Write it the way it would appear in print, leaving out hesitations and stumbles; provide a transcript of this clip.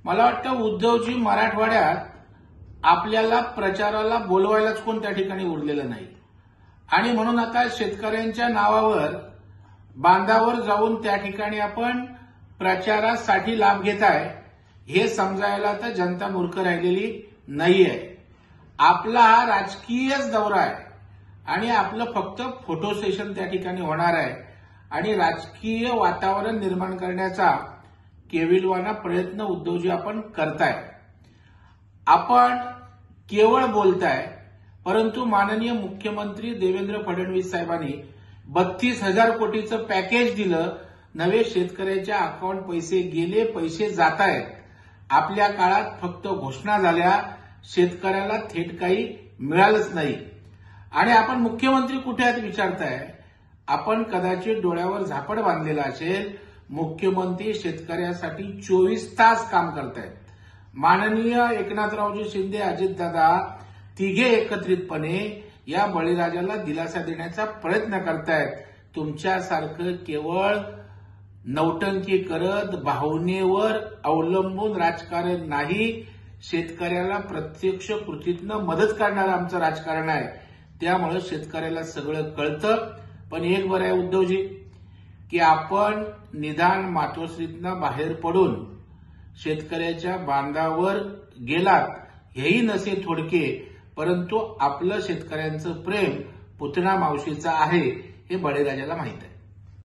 मला वाटतं उद्धवजी मराठवाड्यात आपल्याला प्रचाराला बोलवायलाच कोण त्या ठिकाणी उरलेलं नाही आणि म्हणून आता शेतकऱ्यांच्या नावावर बांधावर जाऊन त्या ठिकाणी आपण प्रचारासाठी लाभ घेताय हे समजायला तर जनता मूर्ख राहिलेली नाहीये। आपला हा राजकीयच दौरा आहे आणि आपलं फक्त फोटो सेशन त्या ठिकाणी होणार आहे आणि राजकीय वातावरण निर्माण करण्याचा केविलवाना प्रयत्न उद्धवजी आपण करताय। आपण केवळ बोलताय, परंतु माननीय मुख्यमंत्री देवेंद्र फडणवीस साहेबांनी 32,000 कोटीचं पॅकेज दिलं, नवे शेतकऱ्याच्या अकाउंट पैसे गेले, पैसे जात आहेत। आपल्या काळात फक्त घोषणा झाल्या, शेतकऱ्याला थेट काही मिळालंच नाही आणि आपण मुख्यमंत्री कुठे आहेत विचारताय। आपण कदाचित डोळ्यावर झापड बांधलेला असेल, मुख्यमंत्री शेतकऱ्यासाठी 24 तास काम करतायत। माननीय एकनाथरावजी शिंदे, अजितदादा तिघे एकत्रितपणे या बळीराजाला दिलासा देण्याचा प्रयत्न करतायत। तुमच्यासारखं केवळ नौटंकी करत भावनेवर अवलंबून राजकारण नाही, शेतकऱ्याला प्रत्यक्ष कृतीतनं मदत करणारं आमचं राजकारण आहे। त्यामुळे शेतकऱ्याला सगळं कळतं। पण एक बरं आहे उद्धवजी की आपण निदान मातोश्रीतनं बाहेर पडून शेतकऱ्याच्या बांधावर गेलात, हेही नसे थोडके, परंतु आपलं शेतकऱ्यांचं प्रेम पुतना मावशीचं आहे हे बळीराजाला माहित आहे।